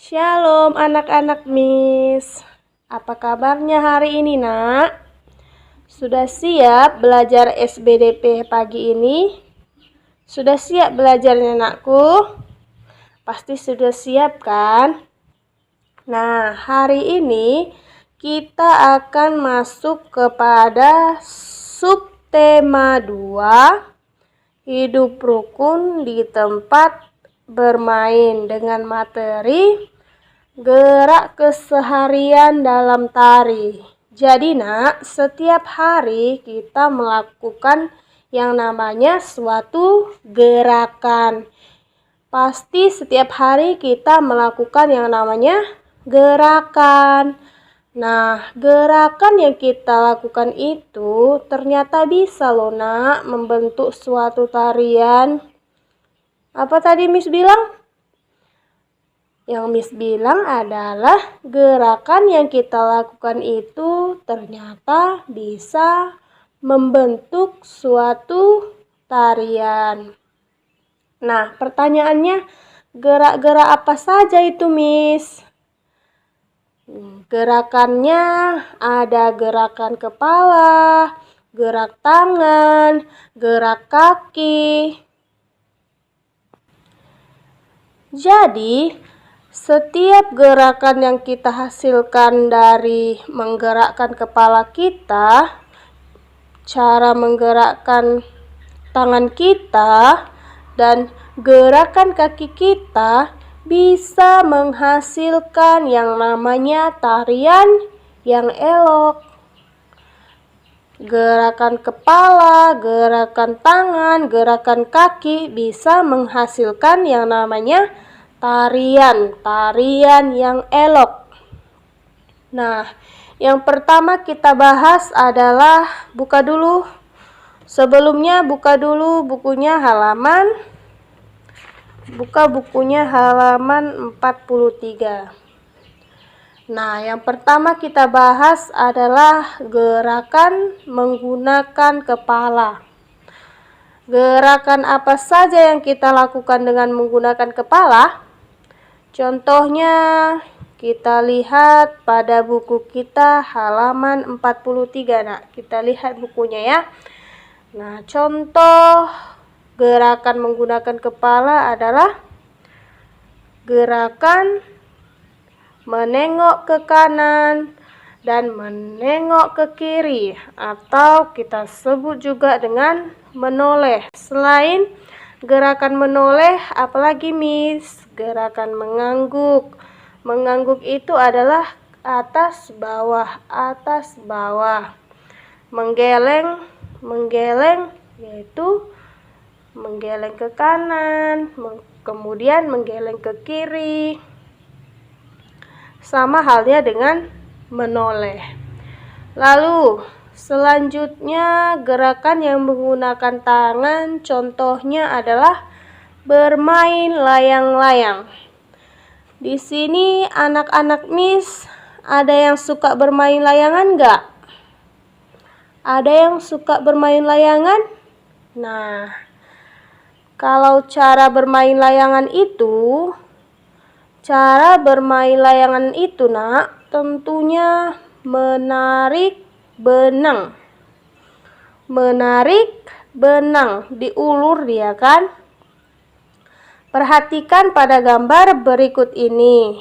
Shalom anak-anak Miss. Apa kabarnya hari ini, Nak? Sudah siap belajar SBDP pagi ini? Sudah siap belajarnya, Nakku? Pasti sudah siap kan? Nah, hari ini kita akan masuk kepada subtema 2, hidup rukun di tempat bermain, dengan materi gerak keseharian dalam tari. Jadi Nak, setiap hari kita melakukan yang namanya suatu gerakan. Pasti setiap hari kita melakukan yang namanya gerakan. Nah, gerakan yang kita lakukan itu ternyata bisa loh Nak membentuk suatu tarian. Apa tadi Miss bilang? Yang Miss bilang adalah gerakan yang kita lakukan itu ternyata bisa membentuk suatu tarian. Nah, pertanyaannya, gerak-gerak apa saja itu Miss? Gerakannya ada gerakan kepala, gerak tangan, gerak kaki. Jadi, setiap gerakan yang kita hasilkan dari menggerakkan kepala kita, cara menggerakkan tangan kita, dan gerakan kaki kita bisa menghasilkan yang namanya tarian yang elok. Gerakan kepala, gerakan tangan, gerakan kaki bisa menghasilkan yang namanya tarian yang elok. Nah, yang pertama kita bahas adalah, buka dulu. Sebelumnya buka dulu bukunya halaman. Buka bukunya halaman 43. Nah, yang pertama kita bahas adalah gerakan menggunakan kepala. Gerakan apa saja yang kita lakukan dengan menggunakan kepala? Contohnya, kita lihat pada buku kita halaman 43. Nah, kita lihat bukunya ya. Nah, contoh gerakan menggunakan kepala adalah gerakan menengok ke kanan dan menengok ke kiri, atau kita sebut juga dengan menoleh. Selain gerakan menoleh, apalagi Miss? Gerakan mengangguk. Mengangguk itu adalah atas bawah, atas bawah. Menggeleng, menggeleng yaitu menggeleng ke kanan, kemudian menggeleng ke kiri. Sama halnya dengan menoleh. Lalu selanjutnya gerakan yang menggunakan tangan, contohnya adalah bermain layang-layang. Di sini anak-anak Miss, ada yang suka bermain layangan nggak? Ada yang suka bermain layangan? Nah, kalau cara bermain layangan itu, Nak, tentunya menarik benang. Menarik benang, diulur dia kan? Perhatikan pada gambar berikut ini.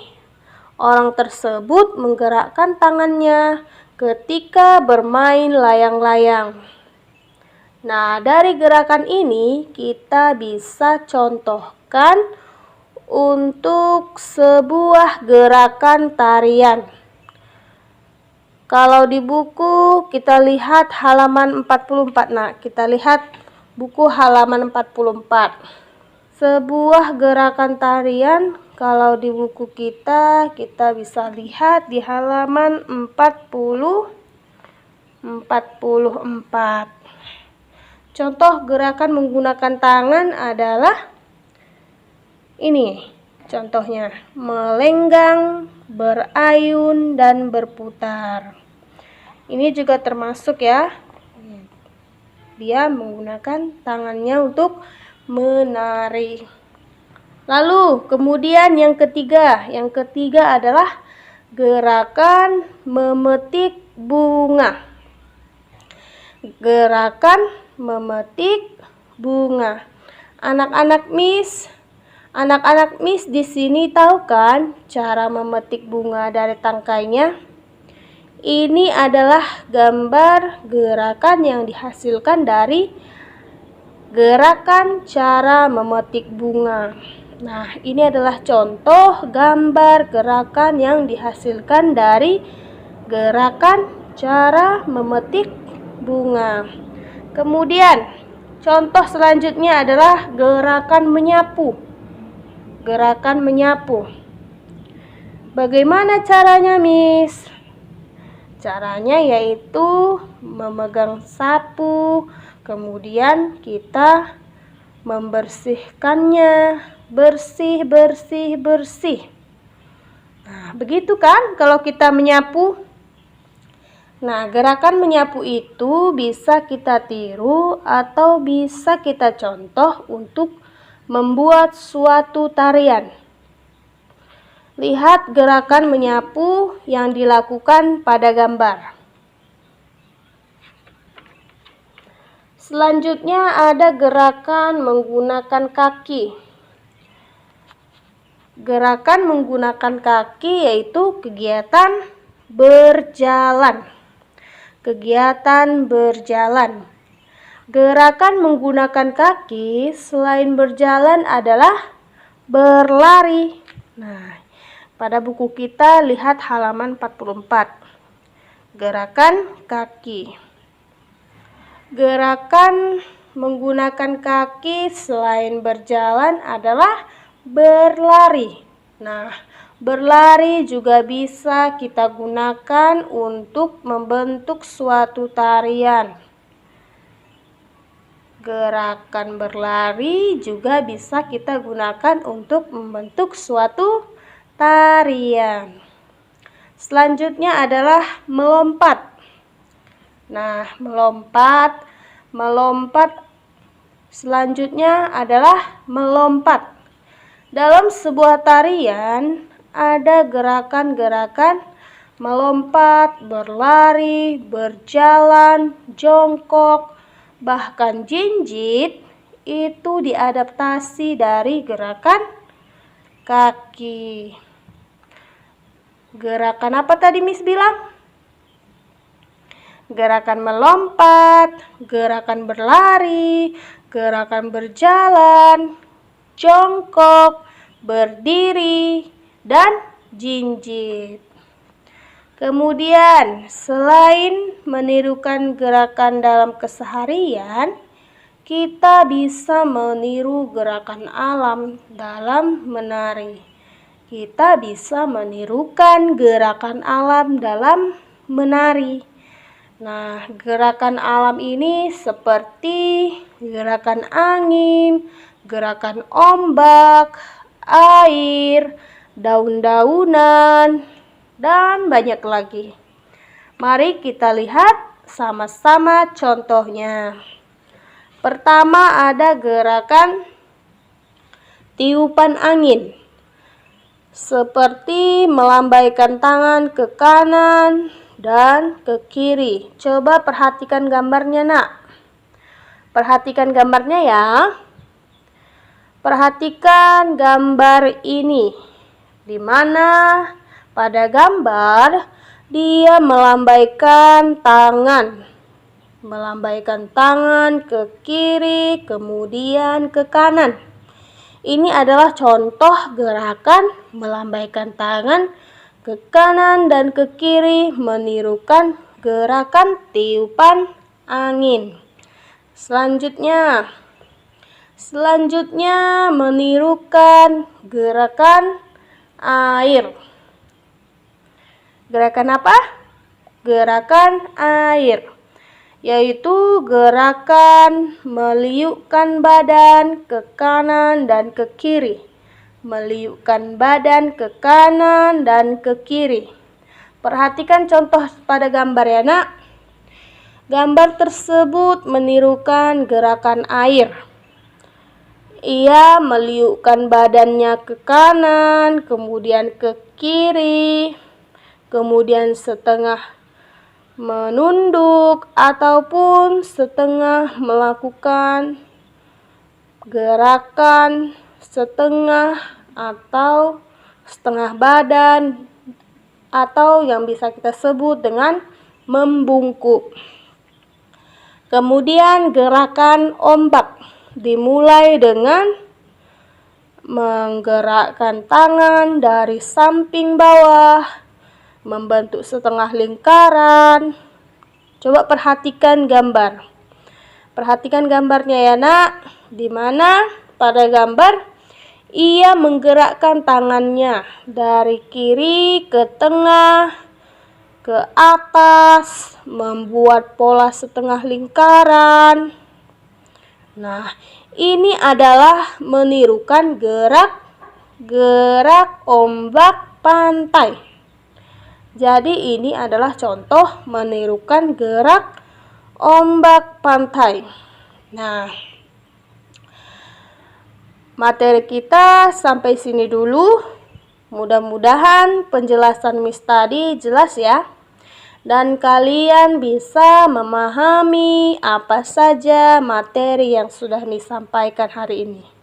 Orang tersebut menggerakkan tangannya ketika bermain layang-layang. Nah, dari gerakan ini kita bisa contohkan untuk sebuah gerakan tarian. Kalau di buku kita lihat halaman 44. Nah, kita lihat buku halaman 44. Sebuah gerakan tarian, kalau di buku kita bisa lihat di halaman 44. Contoh gerakan menggunakan tangan adalah ini, contohnya melenggang, berayun, dan berputar. Ini juga termasuk ya. Dia menggunakan tangannya untuk menari. Lalu kemudian yang ketiga adalah gerakan memetik bunga. Gerakan memetik bunga. Anak-anak Miss di sini tahu kan cara memetik bunga dari tangkainya? Ini adalah gambar gerakan yang dihasilkan dari gerakan cara memetik bunga. Nah, ini adalah contoh gambar gerakan yang dihasilkan dari gerakan cara memetik bunga. Kemudian, contoh selanjutnya adalah gerakan menyapu. Gerakan menyapu. Bagaimana caranya, Miss? Caranya yaitu memegang sapu, kemudian kita membersihkannya, bersih. Nah, begitu kan kalau kita menyapu? Nah, gerakan menyapu itu bisa kita tiru atau bisa kita contoh untuk membuat suatu tarian. Lihat gerakan menyapu yang dilakukan pada gambar. Selanjutnya ada gerakan menggunakan kaki. Gerakan menggunakan kaki yaitu kegiatan berjalan. Kegiatan berjalan. Gerakan menggunakan kaki selain berjalan adalah berlari. Nah, pada buku kita lihat halaman 44. Gerakan kaki. Gerakan menggunakan kaki selain berjalan adalah berlari. Nah, berlari juga bisa kita gunakan untuk membentuk suatu tarian. Gerakan berlari juga bisa kita gunakan untuk membentuk suatu tarian. Selanjutnya adalah melompat. Nah, melompat selanjutnya adalah melompat. Dalam sebuah tarian ada gerakan-gerakan melompat, berlari, berjalan, jongkok, bahkan jinjit itu diadaptasi dari gerakan kaki. Gerakan apa tadi Miss bilang? Gerakan melompat, gerakan berlari, gerakan berjalan, jongkok, berdiri, dan jinjit. Kemudian, selain menirukan gerakan dalam keseharian, kita bisa meniru gerakan alam dalam menari. Kita bisa menirukan gerakan alam dalam menari. Nah, gerakan alam ini seperti gerakan angin, gerakan ombak, air, daun-daunan, dan banyak lagi. Mari kita lihat sama-sama contohnya. Pertama ada gerakan tiupan angin. Seperti melambaikan tangan ke kanan dan ke kiri. Coba perhatikan gambarnya, Nak. Perhatikan gambarnya ya. Perhatikan gambar ini. Di mana pada gambar dia melambaikan tangan. Melambaikan tangan ke kiri, kemudian ke kanan. Ini adalah contoh gerakan melambaikan tangan ke kanan dan ke kiri menirukan gerakan tiupan angin. Selanjutnya menirukan gerakan air. Gerakan apa? Gerakan air, yaitu gerakan meliukkan badan ke kanan dan ke kiri. Meliukkan badan ke kanan dan ke kiri. Perhatikan contoh pada gambar ya, Nak. Gambar tersebut menirukan gerakan air. Ia meliukkan badannya ke kanan, kemudian ke kiri, kemudian setengah menunduk ataupun setengah melakukan gerakan setengah atau setengah badan, atau yang bisa kita sebut dengan membungkuk. Kemudian gerakan ombak dimulai dengan menggerakkan tangan dari samping bawah, membentuk setengah lingkaran. Coba perhatikan gambar. Perhatikan gambarnya ya nak, di mana pada gambar ia menggerakkan tangannya dari kiri ke tengah, ke atas, membuat pola setengah lingkaran. Nah, ini adalah menirukan gerak ombak pantai. Jadi ini adalah contoh menirukan gerak ombak pantai. Nah, materi kita sampai sini dulu. Mudah-mudahan penjelasan Miss tadi jelas ya. Dan kalian bisa memahami apa saja materi yang sudah Miss sampaikan hari ini.